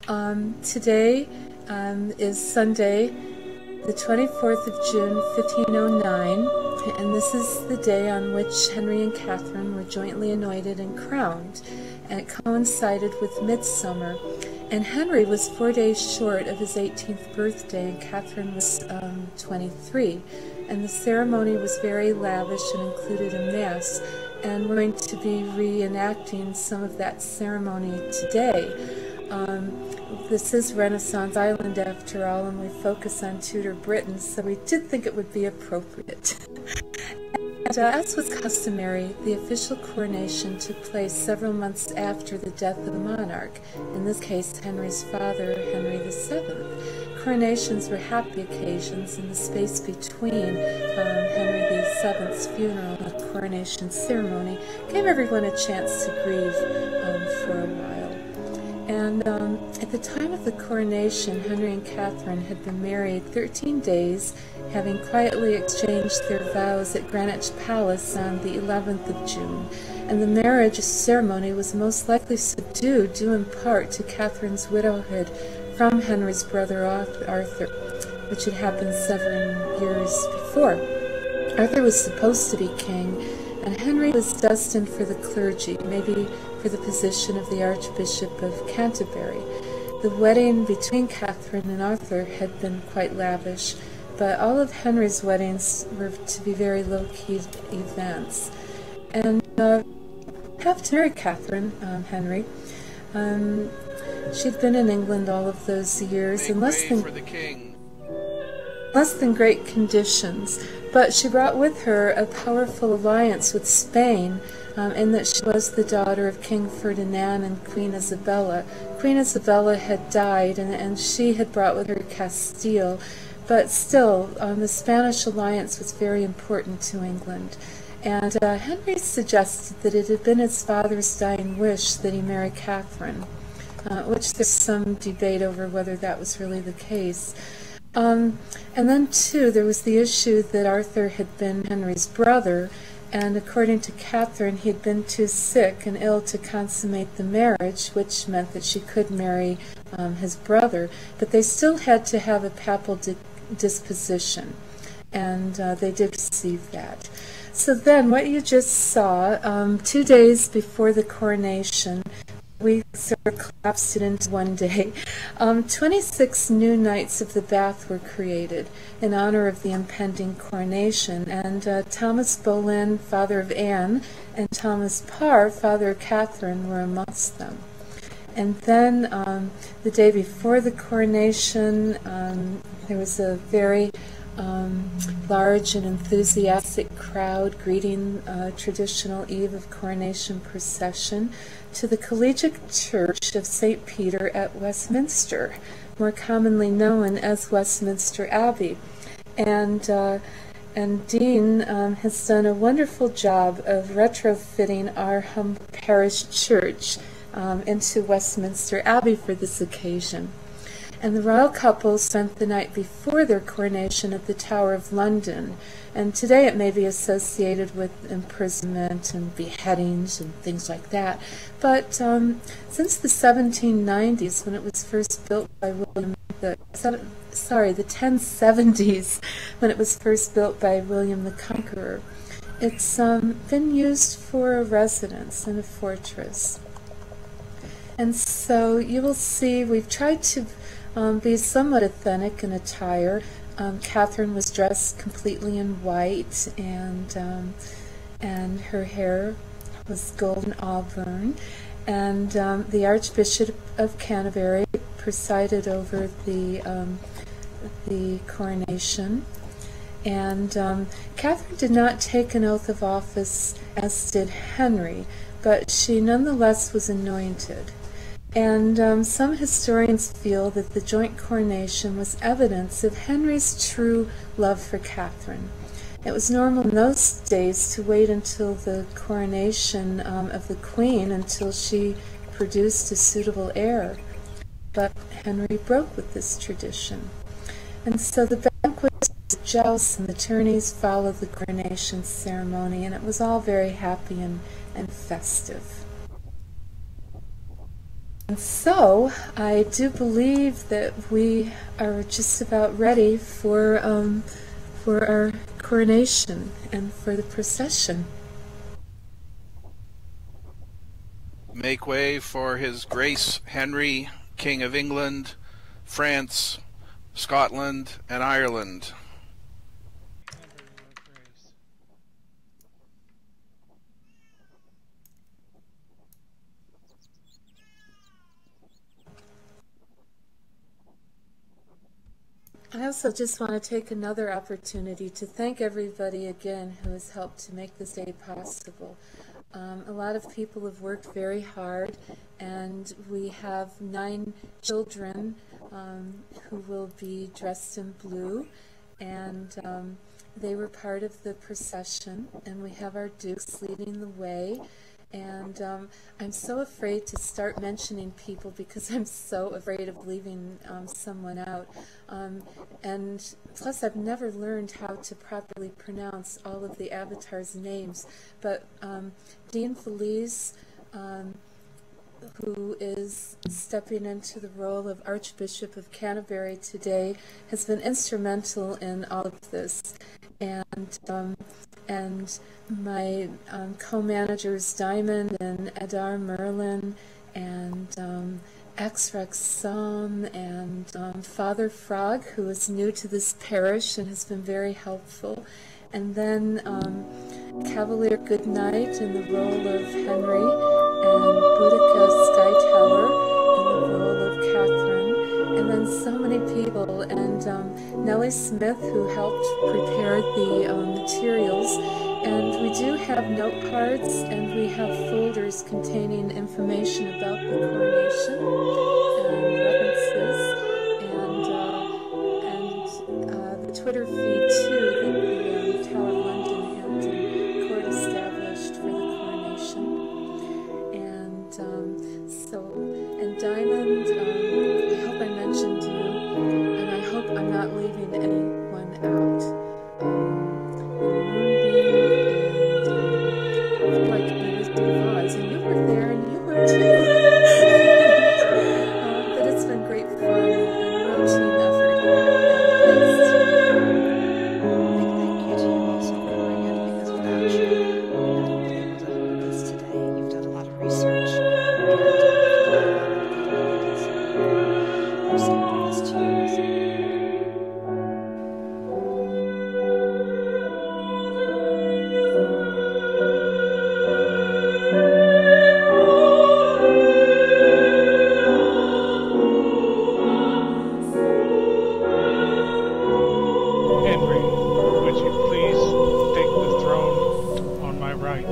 Today is Sunday, the 24th of June, 1509, and this is the day on which Henry and Catherine were jointly anointed and crowned, and it coincided with Midsummer. And Henry was 4 days short of his 18th birthday, and Catherine was 23. And the ceremony was very lavish and included a mass, and we're going to be reenacting some of that ceremony today. This is Renaissance Island after all, and we focus on Tudor Britain, so we did think it would be appropriate. And as was customary, the official coronation took place several months after the death of the monarch, in this case Henry's father, Henry VII. Coronations were happy occasions, and the space between Henry VII's funeral and the coronation ceremony gave everyone a chance to grieve for a while. And at the time of the coronation, Henry and Catherine had been married 13 days, having quietly exchanged their vows at Greenwich Palace on the 11th of June. And the marriage ceremony was most likely subdued due in part to Catherine's widowhood from Henry's brother Arthur, which had happened several years before. Arthur was supposed to be king, and Henry was destined for the clergy, maybe for the position of the Archbishop of Canterbury. The wedding between Catherine and Arthur had been quite lavish, but all of Henry's weddings were to be very low-key events. And after marry Catherine, Henry, she'd been in England all of those years in less than great conditions, but she brought with her a powerful alliance with Spain, in that she was the daughter of King Ferdinand and Queen Isabella. Queen Isabella had died, and she had brought with her Castile, but still, the Spanish alliance was very important to England. And Henry suggested that it had been his father's dying wish that he marry Catherine, which there's some debate over whether that was really the case. And then, too, there was the issue that Arthur had been Henry's brother, and according to Catherine, he had been too sick and ill to consummate the marriage, which meant that she could marry his brother, but they still had to have a papal disposition, and they did receive that. So then, what you just saw, 2 days before the coronation, we sort of collapsed it into one day. 26 new Knights of the Bath were created in honor of the impending coronation, and Thomas Boleyn, father of Anne, and Thomas Parr, father of Catherine, were amongst them. And then the day before the coronation, there was a very large and enthusiastic crowd greeting traditional eve of coronation procession to the Collegiate Church of St. Peter at Westminster, more commonly known as Westminster Abbey. And Dean has done a wonderful job of retrofitting our humble parish church into Westminster Abbey for this occasion. And the royal couple spent the night before their coronation at the Tower of London, and today it may be associated with imprisonment and beheadings and things like that. But since the 1790s, when it was first built by William the 1070s, when it was first built by William the Conqueror, it's been used for a residence and a fortress. And so you will see we've tried to be somewhat authentic in attire. Catherine was dressed completely in white, and her hair was golden auburn, and the Archbishop of Canterbury presided over the coronation. And Catherine did not take an oath of office, as did Henry, but she nonetheless was anointed. And some historians feel that the joint coronation was evidence of Henry's true love for Catherine. It was normal in those days to wait until the coronation of the Queen until she produced a suitable heir, but Henry broke with this tradition. And so the banquets, the jousts, and the tourneys followed the coronation ceremony, and it was all very happy and festive. And so, I do believe that we are just about ready for our coronation and for the procession. Make way for His Grace Henry, King of England, France, Scotland, and Ireland. I also just want to take another opportunity to thank everybody again who has helped to make this day possible. A lot of people have worked very hard, and we have 9 children who will be dressed in blue, and they were part of the procession, and we have our dukes leading the way. And I'm so afraid to start mentioning people because I'm so afraid of leaving someone out. And plus, I've never learned how to properly pronounce all of the avatars' names. But Dean Felice, who is stepping into the role of Archbishop of Canterbury today, has been instrumental in all of this. And my co-managers Diamond and Adar Merlin and X-Rex Sam and Father Frog, who is new to this parish and has been very helpful, and then Cavalier Goodnight in the role of Henry, and Boudica Skytower in the role of Katherine, and then so many people, and Nellie Smith, who helped prepare the materials. And we do have note cards, and we have folders containing information about the coronation and references, and the Twitter feed too that the Tower of London and court established for the coronation. And and Diamond, I hope I mentioned you, and I hope I'm not leaving anyone out. And you were there, and you were too. But it's been great fun and a real team effort here. Big thank you to you also, Korrigan, because without you, we wouldn't be able to hold this today. You've done a lot of research, and we're sending this to you. Right.